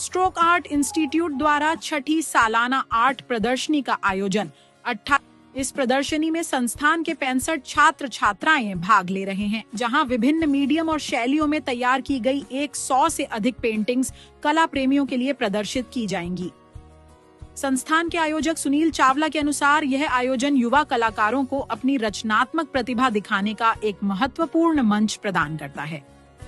Stroke art institute द्वारा छठी सालाना art प्रदर्शनी का आयोजन 18। इस प्रदर्शनी में संस्थान के 65 छात्र छात्राएं भाग ले रहे हैं, जहां विभिन्न मीडियम और शैलियों में तैयार की गई 100 से अधिक पेंटिंग्स कला प्रेमियों के लिए प्रदर्शित की जाएंगी। संस्थान के आयोजक सुनील चावला के अनुसार यह आयोजन युवा कलाकारों को अपनी रचनात्मक प्रतिभा दिखाने का एक महत्वपूर्ण मंच प्रदान करता है।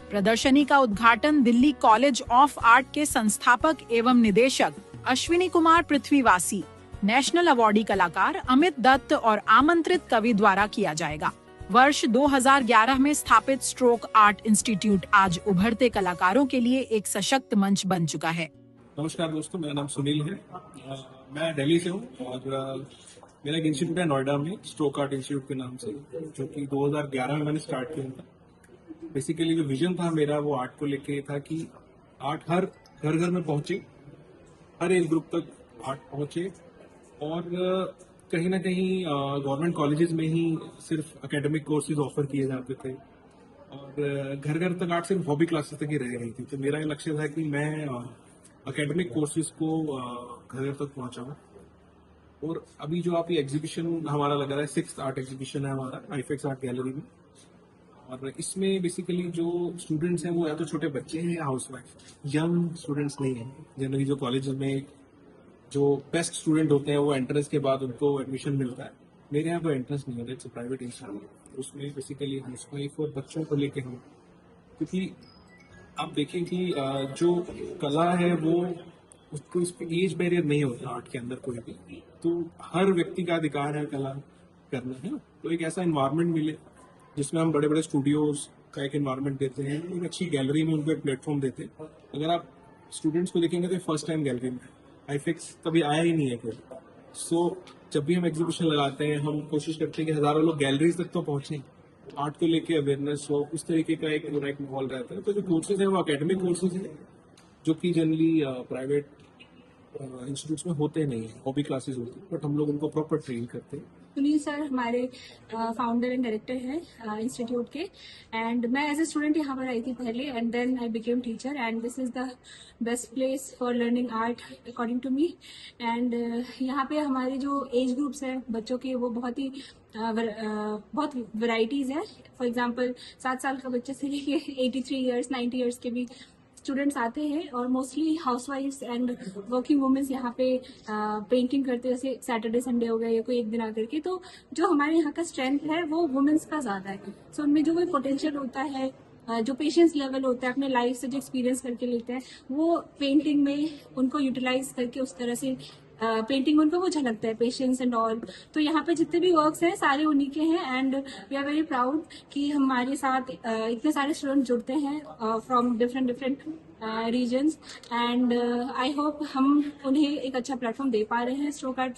प्रदर्शनी का उद्घाटन दिल्ली कॉलेज ऑफ आर्ट के संस्थापक एवं निदेशक अश्विनी कुमार पृथ्वीवासी, नेशनल अवार्डी कलाकार अमित दत्त और आमंत्रित कवि द्वारा किया जाएगा। वर्ष 2011 में स्थापित स्ट्रोक आर्ट इंस्टीट्यूट आज उभरते कलाकारों के लिए एक सशक्त मंच बन चुका है। नमस्कार दोस्तों, मेरा नाम सुनील है। मैं दिल्ली से हूँ और मेरा एक इंस्टीट्यूट है नोएडा में, स्ट्रोक आर्ट इंस्टीट्यूट के नाम से, जो कि 2011 में मैंने स्टार्ट किया था। बेसिकली जो विजन था मेरा वो आर्ट को लेके था कि आर्ट हर घर घर में पहुंचे, हर एज ग्रुप तक आर्ट पहुंचे और कहीं ना कहीं गवर्नमेंट कॉलेजेस में ही सिर्फ एकेडमिक कोर्सेज ऑफर किए जाते थे और घर घर तक आर्ट सिर्फ हॉबी क्लासेस तक ही रह गई थी। तो मेरा ये लक्ष्य था कि मैं एकेडमिक कोर्सेज को घर घर तक पहुंचाऊं। और अभी जो आप ये एग्जीबिशन हमारा लगा रहा है, 6th आर्ट एग्जीबिशन है हमारा आईफेक्स आर्ट गैलरी में, और इसमें बेसिकली जो स्टूडेंट्स हैं वो या तो छोटे बच्चे हैं या हाउस वाइफ, यंग स्टूडेंट्स नहीं है। जनरली जो कॉलेज में जो बेस्ट स्टूडेंट होते हैं वो एंट्रेंस के बाद उनको एडमिशन मिलता है। मेरे यहाँ कोई एंट्रेंस नहीं होता, इट्स प्राइवेट इंस्टीट्यूट। उसमें बेसिकली हाउस वाइफ और बच्चों को लेके हम, क्योंकि आप देखें कि जो कला है वो उसको इस पर एज बैरियर नहीं होता आर्ट के अंदर कोई भी, तो हर व्यक्ति का अधिकार है कला करना है। तो एक ऐसा इन्वायरमेंट मिले जिसमें हम बड़े बड़े स्टूडियोज का एक एनवायरनमेंट देते हैं, एक अच्छी गैलरी में उनको एक प्लेटफॉर्म देते हैं। अगर आप स्टूडेंट्स को देखेंगे तो फर्स्ट टाइम गैलरी में आईफेक्स कभी आया ही नहीं है कोई। सो जब भी हम एग्जीबिशन लगाते हैं हम कोशिश करते हैं कि हजारों लोग गैलरीज तक तो पहुंचे, आर्ट को लेके अवेयरनेस हो, उस तरीके का एक पूरा एक माहौल रहता है। तो जो कोर्सेज है वो एकेडमिक कोर्सेज हैं जो कि जनरली प्राइवेट इंस्टीट्यूट्स में होते नहीं है, हॉबी क्लासेस होती है, बट हम लोग उनको प्रॉपर ट्रेन करते हैं। सुनील सर हमारे फाउंडर एंड डायरेक्टर हैं इंस्टीट्यूट के, एंड मैं एज ए स्टूडेंट यहाँ पर आई थी पहले, and then I became teacher, and this is the best place for learning art according to me. And यहाँ पे हमारे जो एज ग्रुप्स हैं बच्चों के, वो बहुत ही बहुत वैरायटीज है। फॉर एग्जांपल 7 साल का बच्चे से लेके 83 ईयर्स 90 ईयर्स के भी स्टूडेंट्स आते हैं, और मोस्टली हाउसवाइफ्स एंड वर्किंग वुमेन्स यहाँ पे पेंटिंग करते हैं। जैसे सैटरडे संडे हो गया या कोई एक दिन आकर के, तो जो हमारे यहाँ का स्ट्रेंथ है वो वुमेन्स का ज्यादा है। सो उनमें जो कोई पोटेंशियल होता है, जो पेशेंस लेवल होता है, अपने लाइफ से जो एक्सपीरियंस करके लेते हैं, वो पेंटिंग में उनको यूटिलाइज करके उस तरह से पेंटिंग उनको वो झलकता है, पेशेंस एंड ऑल। तो यहाँ पे जितने भी वर्क्स हैं सारे उन्हीं के हैं, and we are very proud कि हमारे साथ इतने सारे स्टूडेंट जुड़ते हैं from different regions, and I hope हम उन्हें एक अच्छा प्लेटफॉर्म दे पा रहे हैं stroke art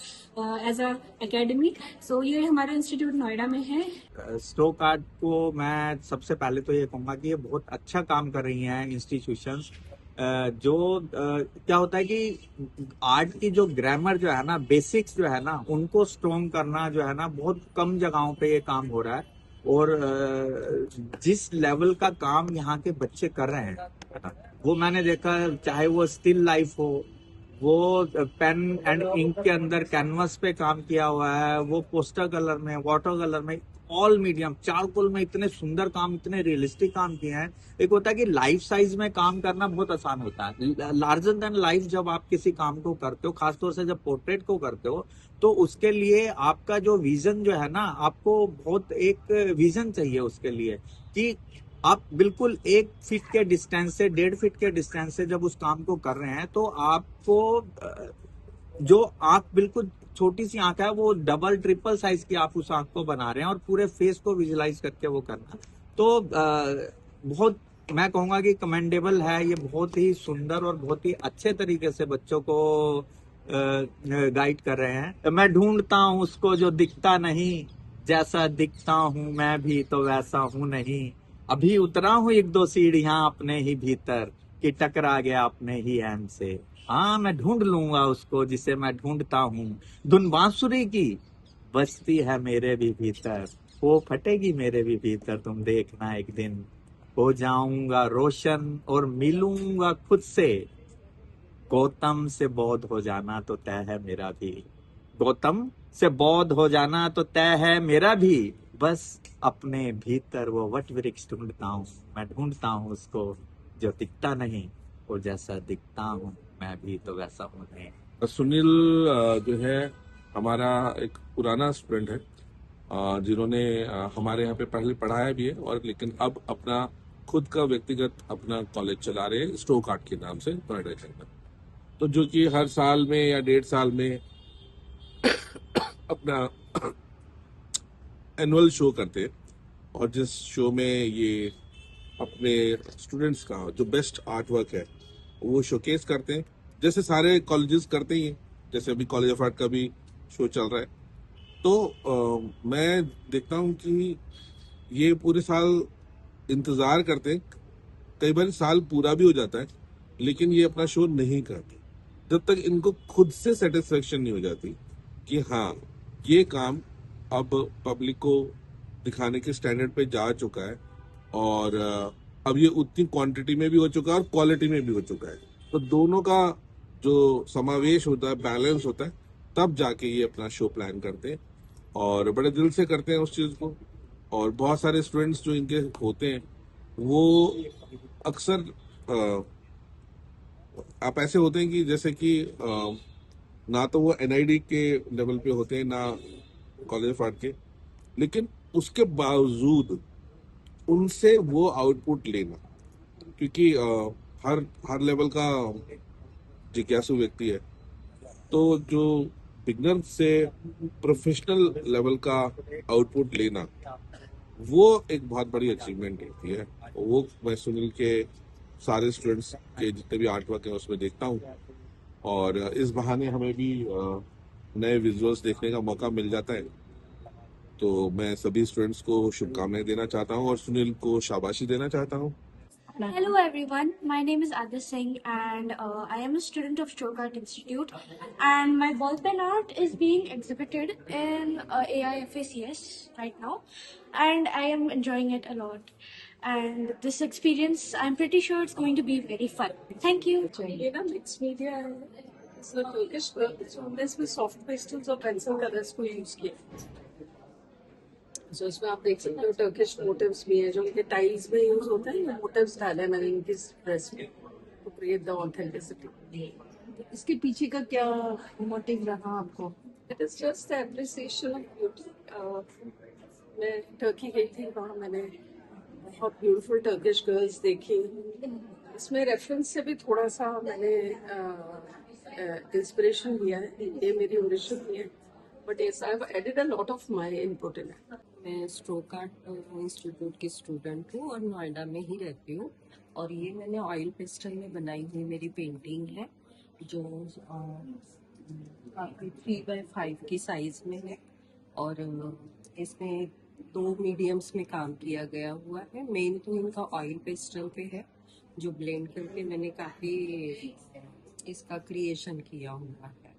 as a academy. सो ये हमारा इंस्टीट्यूट नोएडा में है। स्ट्रोक आर्ट को मैं सबसे पहले तो ये कहूँगा कि ये बहुत अच्छा काम कर रही हैं इंस्टीट्यूशंस। जो क्या होता है कि आर्ट की जो ग्रामर जो है ना, बेसिक्स जो है ना, उनको स्ट्रॉन्ग करना जो है ना, बहुत कम जगहों पे ये काम हो रहा है। और जिस लेवल का काम यहाँ के बच्चे कर रहे हैं वो मैंने देखा, चाहे वो स्टिल लाइफ हो, वो पेन एंड इंक के अंदर कैनवस पे काम किया हुआ है, वो पोस्टर कलर में, वाटर कलर में, ऑल मीडियम, चारकोल में इतने सुंदर काम, इतने रियलिस्टिक काम किए हैं। एक होता है कि लाइफ साइज में काम करना बहुत आसान होता है, लार्जर देन लाइफ जब आप किसी काम को करते हो, खासतौर से जब पोर्ट्रेट को करते हो, तो उसके लिए आपका जो विजन जो है ना, आपको बहुत एक विजन चाहिए उसके लिए कि आप बिल्कुल 1 फीट के डिस्टेंस से 1.5 फीट के डिस्टेंस से जब उस काम को कर रहे हैं, तो आपको जो आंख बिल्कुल छोटी सी आंख है वो डबल ट्रिपल साइज की आप उस आंख को बना रहे हैं, और पूरे फेस को विजुलाइज करके वो करना, तो बहुत मैं कहूंगा कि कमेंडेबल है। ये बहुत ही सुंदर और बहुत ही अच्छे तरीके से बच्चों को गाइड कर रहे हैं। मैं ढूंढता हूँ उसको जो दिखता नहीं, जैसा दिखता हूँ मैं भी तो वैसा हूँ नहीं, अभी उतरा हूँ 1-2 सीढ़ियां अपने ही भीतर कि टकरा गया अपने ही ऐन से। हाँ, मैं ढूंढ लूंगा उसको जिसे मैं ढूंढता हूँ, धुन बांसुरी की बजती है मेरे भी भीतर, वो फटेगी मेरे भी भीतर, तुम देखना एक दिन हो जाऊंगा रोशन और मिलूंगा खुद से, गौतम से बौद्ध हो जाना तो तय है मेरा भी। गौतम से बौद्ध हो जाना तो तय है मेरा भी। बस अपने भीतर वो वट वृक्ष ढूंढता हूँ, मैं ढूंढता हूँ उसको जो दिखता नहीं, वो जैसा दिखता हूँ मैं भी तो वैसा हूँ नहीं। सुनील जो है हमारा एक पुराना स्टूडेंट है, जिन्होंने हमारे यहाँ पे पहले पढ़ाया भी है और लेकिन अब अपना खुद का व्यक्तिगत अपना कॉलेज चला रहे हैं स्ट्रोक आर्ट के नाम से नोएडा के अंदर। तो जो कि हर साल में या 1.5 साल में अपना एनुअल शो करते हैं और जिस शो में ये अपने स्टूडेंट्स का जो बेस्ट आर्ट वर्क है वो शोकेस करते हैं, जैसे सारे कॉलेजेस करते ही हैं। जैसे अभी कॉलेज ऑफ आर्ट का भी शो चल रहा है। तो मैं देखता हूँ कि ये पूरे साल इंतजार करते हैं, कई बार साल पूरा भी हो जाता है लेकिन ये अपना शो नहीं करते जब तक इनको खुद से सेटिस्फेक्शन नहीं हो जाती कि हाँ ये काम अब पब्लिक को दिखाने के स्टैंडर्ड पे जा चुका है और अब ये उतनी क्वांटिटी में भी हो चुका है और क्वालिटी में भी हो चुका है। तो दोनों का जो समावेश होता है, बैलेंस होता है, तब जाके ये अपना शो प्लान करते हैं और बड़े दिल से करते हैं उस चीज़ को। और बहुत सारे स्टूडेंट्स जो इनके होते हैं वो अक्सर आप ऐसे होते हैं कि जैसे कि ना तो वो एनआईडी के लेवल पे होते हैं ना कॉलेज ऑफ आर्ट के, लेकिन उसके बावजूद उनसे वो आउटपुट लेना, क्योंकि हर हर लेवल का जिज्ञासु व्यक्ति है, तो जो बिगनर से प्रोफेशनल लेवल का आउटपुट लेना वो एक बहुत बड़ी अचीवमेंट होती है। वो मैं सुनील के सारे स्टूडेंट्स के जितने भी आर्ट वर्क है उसमें देखता हूँ और इस बहाने हमें भी नए विजुअल्स देखने का मौका मिल जाता है। तो मैं सभी स्टूडेंट्स को शुभकामनाएं देना चाहता हूँ और सुनील को शाबाशी देना चाहता हूँ। Hello everyone, my name is Adya Singh and I am a student of Stroke Art Institute, and my ball pen art is being exhibited in AIFACS right now, and I am enjoying it a lot, and this experience I'm pretty sure it's going to be very fun. Thank you. ये ना mix media है, इसमें Turkish हमने इसमें soft pastels और pencil colours को use किया। सो इसमें आप देख सकते हो टर्किश मोटिव्स भी है जो इनके टाइल्स में यूज होते हैं। मोटिव्स डाले हैं मैंने इनकी ड्रेस में टू क्रिएट द ऑथेंटिसिटी। इसके पीछे का क्या मोटिव रहा आपको? It is just the appreciation of beauty. मैं टर्की गई थी, वहाँ मैंने बहुत ब्यूटीफुल टर्किश गर्ल्स देखी। इसमें रेफरेंस से भी थोड़ा सा मैंने इंस्पिरेशन लिया है। ये मेरी ओरिजिन नहीं है, but yes, I've added a lot of my input in it. मैं स्ट्रोक आर्ट इंस्टीट्यूट की स्टूडेंट हूँ और नोएडा में ही रहती हूँ, और ये मैंने ऑयल पेस्टल में बनाई हुई मेरी पेंटिंग है जो काफ़ी 3x5 की साइज में है, और इसमें 2 मीडियम्स में काम किया गया हुआ है। मेन तो इनका ऑयल पेस्टल पे है जो ब्लेंड करके मैंने काफ़ी इसका क्रिएशन किया हुआ है।